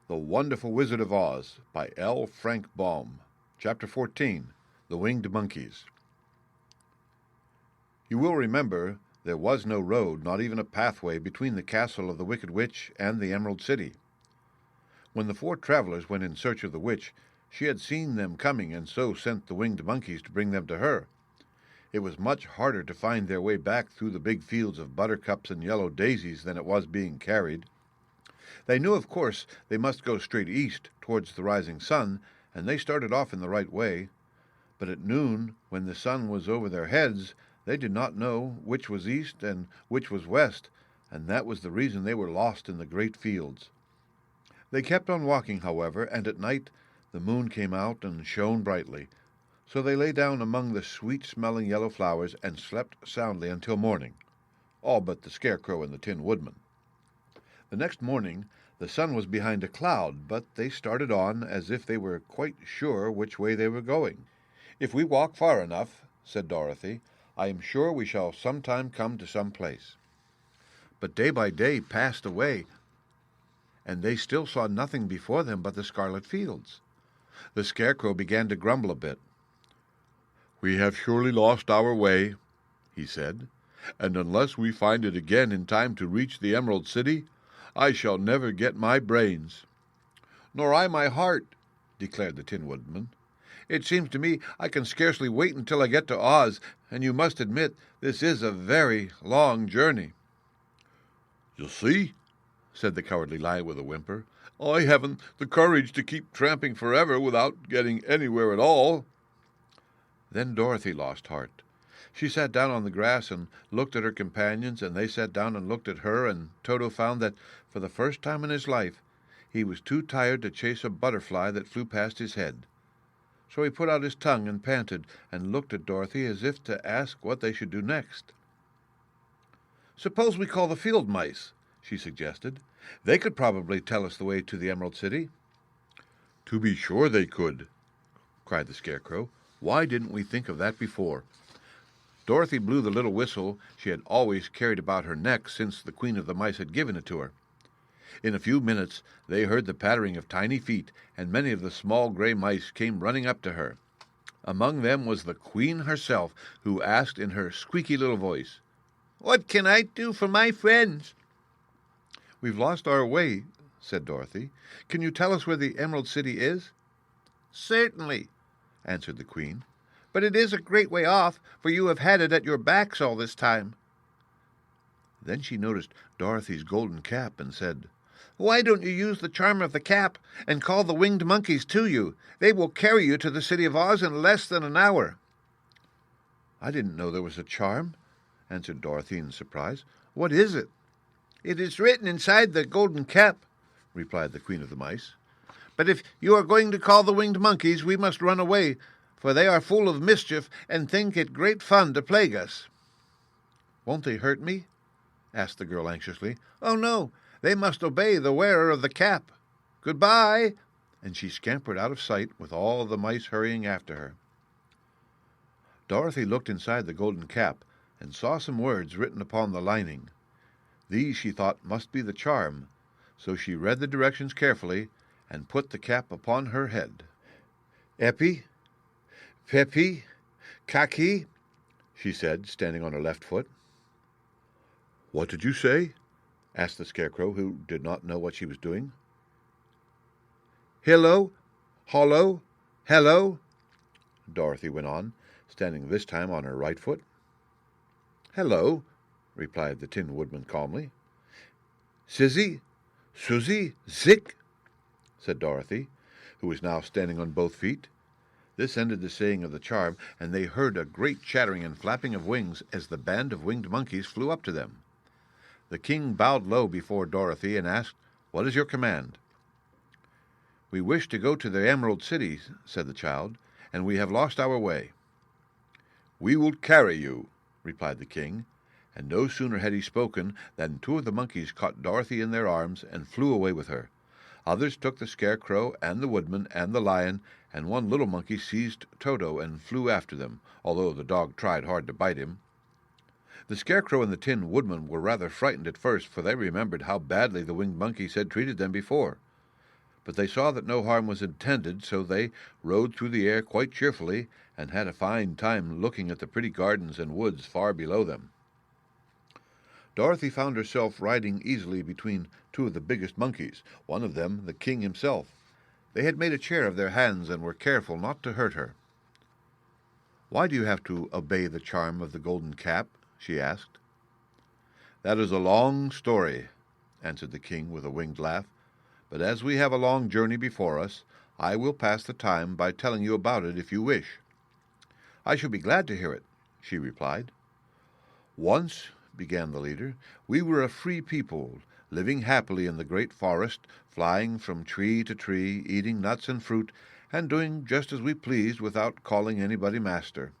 The Wonderful Wizard of Oz by L. Frank Baum. Chapter 14. The Winged Monkeys. You will remember there was no road, not even a pathway, between the castle of the Wicked Witch and the Emerald City. When the four travelers went in search of the witch, she had seen them coming and so sent the winged monkeys to bring them to her. It was much harder to find their way back through the big fields of buttercups and yellow daisies than it was being carried. They knew, of course, they must go straight east towards the rising sun, and they started off in the right way. But at noon, when the sun was over their heads, they did not know which was east and which was west, and that was the reason they were lost in the great fields. They kept on walking, however, and at night the moon came out and shone brightly. So they lay down among the sweet-smelling yellow flowers and slept soundly until morning, all but the Scarecrow and the Tin Woodman. The next morning the sun was behind a cloud, but they started on as if they were quite sure which way they were going. "If we walk far enough," said Dorothy, "I am sure we shall sometime come to some place." But day by day passed away, and they still saw nothing before them but the scarlet fields. The Scarecrow began to grumble a bit. "We have surely lost our way," he said, "and unless we find it again in time to reach the Emerald City, I shall never get my brains." "Nor I my heart," declared the Tin Woodman. "It seems to me I can scarcely wait until I get to Oz, and you must admit this is a very long journey." "You see," said the Cowardly Lion with a whimper, "I haven't the courage to keep tramping forever without getting anywhere at all." Then Dorothy lost heart. She sat down on the grass and looked at her companions, and they sat down and looked at her, and Toto found that, for the first time in his life, he was too tired to chase a butterfly that flew past his head. So he put out his tongue and panted, and looked at Dorothy as if to ask what they should do next. "Suppose we call the field mice," she suggested. "They could probably tell us the way to the Emerald City." "To be sure they could," cried the Scarecrow. "Why didn't we think of that before?" Dorothy blew the little whistle she had always carried about her neck since the Queen of the Mice had given it to her. In a few minutes they heard the pattering of tiny feet, and many of the small gray mice came running up to her. Among them was the Queen herself, who asked in her squeaky little voice, "What can I do for my friends?" "We've lost our way," said Dorothy. "Can you tell us where the Emerald City is?" "Certainly," answered the Queen. "But it is a great way off, for you have had it at your backs all this time." Then she noticed Dorothy's golden cap and said, "Why don't you use the charm of the cap and call the winged monkeys to you? They will carry you to the City of Oz in less than an hour." "I didn't know there was a charm," answered Dorothy in surprise. "What is it?" "It is written inside the golden cap," replied the Queen of the Mice. "But if you are going to call the winged monkeys, we must run away, for they are full of mischief and think it great fun to plague us." "Won't they hurt me?" asked the girl anxiously. "Oh, no, they must obey the wearer of the cap. Goodbye," and she scampered out of sight with all the mice hurrying after her. Dorothy looked inside the golden cap and saw some words written upon the lining. These she thought must be the charm, so she read the directions carefully and put the cap upon her head. "Epi, Pepi, Kaki," she said, standing on her left foot. "What did you say?" asked the Scarecrow, who did not know what she was doing. "Hillo, hollo, hello," Dorothy went on, standing this time on her right foot. "Hello," replied the Tin Woodman calmly. "Sizzy, Susie, Zick," said Dorothy, who was now standing on both feet. This ended the saying of the charm, and they heard a great chattering and flapping of wings as the band of winged monkeys flew up to them. The king bowed low before Dorothy and asked, "What is your command?" "We wish to go to the Emerald City," said the child, "and we have lost our way." "We will carry you," replied the king, and no sooner had he spoken than two of the monkeys caught Dorothy in their arms and flew away with her. Others took the Scarecrow and the Woodman and the Lion, and one little monkey seized Toto and flew after them, although the dog tried hard to bite him. The Scarecrow and the Tin Woodman were rather frightened at first, for they remembered how badly the winged monkeys had treated them before. But they saw that no harm was intended, so they rode through the air quite cheerfully, and had a fine time looking at the pretty gardens and woods far below them. Dorothy found herself riding easily between two of the biggest monkeys, one of them the king himself. They had made a chair of their hands and were careful not to hurt her. "Why do you have to obey the charm of the golden cap?" she asked. "That is a long story," answered the king with a winged laugh, "but as we have a long journey before us, I will pass the time by telling you about it if you wish." "I shall be glad to hear it," she replied. "Once," began the leader, "we were a free people, living happily in the great forest, flying from tree to tree, eating nuts and fruit, and doing just as we pleased without calling anybody master.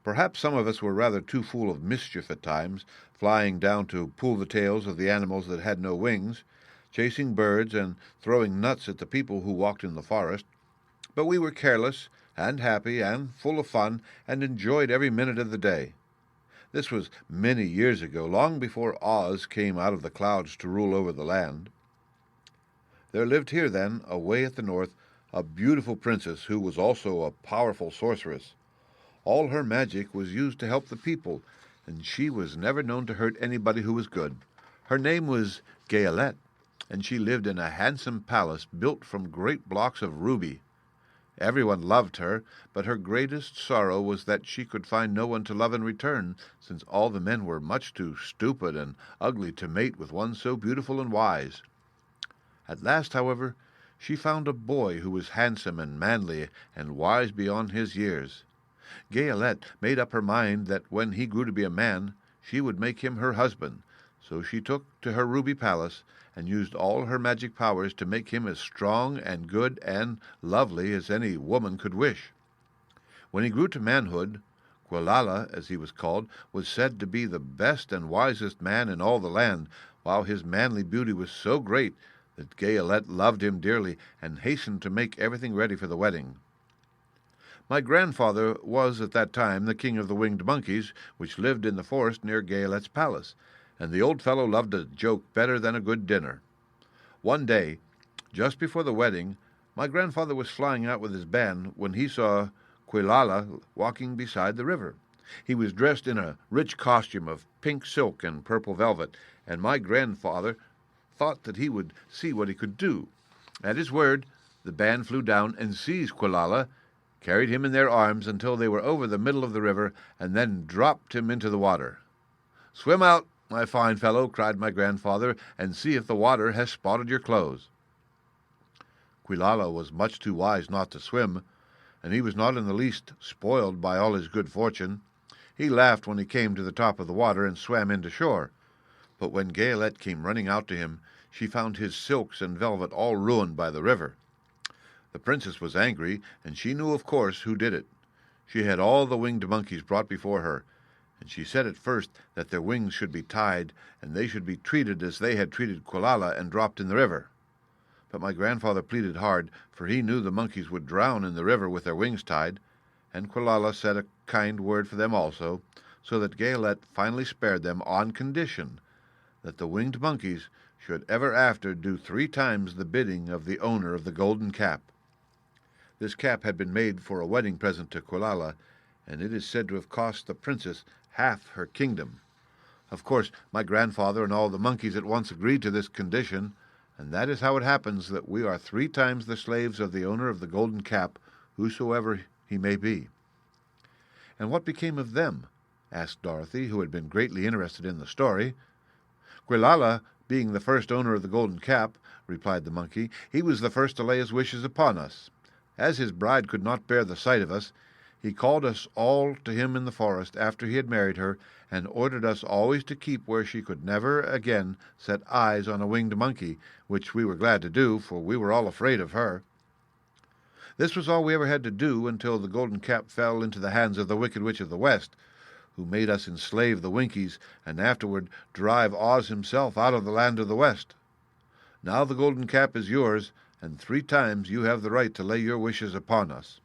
Perhaps some of us were rather too full of mischief at times, flying down to pull the tails of the animals that had no wings, chasing birds and throwing nuts at the people who walked in the forest. But we were careless and happy and full of fun, and enjoyed every minute of the day. This was many years ago, long before Oz came out of the clouds to rule over the land. There lived here then, away at the north, a beautiful princess who was also a powerful sorceress. All her magic was used to help the people, and she was never known to hurt anybody who was good. Her name was Gayelette, and she lived in a handsome palace built from great blocks of ruby. Everyone loved her, but her greatest sorrow was that she could find no one to love in return, since all the men were much too stupid and ugly to mate with one so beautiful and wise. At last, however, she found a boy who was handsome and manly and wise beyond his years. Gayelette made up her mind that when he grew to be a man, she would make him her husband, so she took to her ruby palace and used all her magic powers to make him as strong and good and lovely as any woman could wish. When he grew to manhood, Quilala, as he was called, was said to be the best and wisest man in all the land, while his manly beauty was so great that Gayelette loved him dearly and hastened to make everything ready for the wedding. My grandfather was at that time the king of the winged monkeys, which lived in the forest near Gayelette's palace, and the old fellow loved a joke better than a good dinner. One day, just before the wedding, my grandfather was flying out with his band when he saw Quilala walking beside the river. He was dressed in a rich costume of pink silk and purple velvet, and my grandfather thought that he would see what he could do. At his word, the band flew down and seized Quilala, carried him in their arms until they were over the middle of the river, and then dropped him into the water. "Swim out, my fine fellow," cried my grandfather, "and see if the water has spotted your clothes." Quilala was much too wise not to swim, and he was not in the least spoiled by all his good fortune. He laughed when he came to the top of the water and swam into shore. But when Gayelette came running out to him, she found his silks and velvet all ruined by the river. The princess was angry, and she knew, of course, who did it. She had all the winged monkeys brought before her, and she said at first that their wings should be tied, and they should be treated as they had treated Quilala and dropped in the river. But my grandfather pleaded hard, for he knew the monkeys would drown in the river with their wings tied, and Quilala said a kind word for them also, so that Gayelette finally spared them on condition that the winged monkeys should ever after do 3 times the bidding of the owner of the golden cap. This cap had been made for a wedding present to Quilala, and it is said to have cost the princess half her kingdom. Of course, my grandfather and all the monkeys at once agreed to this condition, and that is how it happens that we are 3 times the slaves of the owner of the golden cap, whosoever he may be. "And what became of them?" asked Dorothy, who had been greatly interested in the story. "Quilala, being the first owner of the golden cap," replied the monkey, "he was the first to lay his wishes upon us. As his bride could not bear the sight of us, he called us all to him in the forest after he had married her, and ordered us always to keep where she could never again set eyes on a winged monkey, which we were glad to do, for we were all afraid of her. This was all we ever had to do until the golden cap fell into the hands of the Wicked Witch of the West, who made us enslave the Winkies and afterward drive Oz himself out of the land of the West. Now the golden cap is yours, and 3 times you have the right to lay your wishes upon us."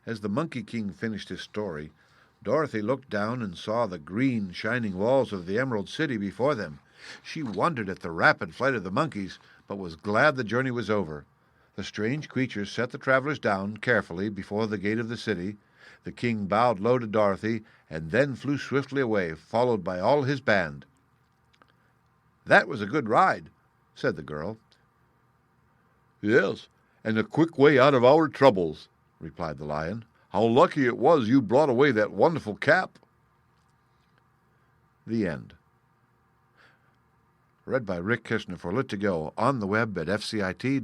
As the Monkey King finished his story, Dorothy looked down and saw the green, shining walls of the Emerald City before them. She wondered at the rapid flight of the monkeys, but was glad the journey was over. The strange creatures set the travelers down carefully before the gate of the city. The king bowed low to Dorothy and then flew swiftly away, followed by all his band. "That was a good ride," said the girl. "Yes, and a quick way out of our troubles," replied the lion. "How lucky it was you brought away that wonderful cap." The end. Read by Rick Kishner for Lit2Go, on the web at fcit.usf.edu.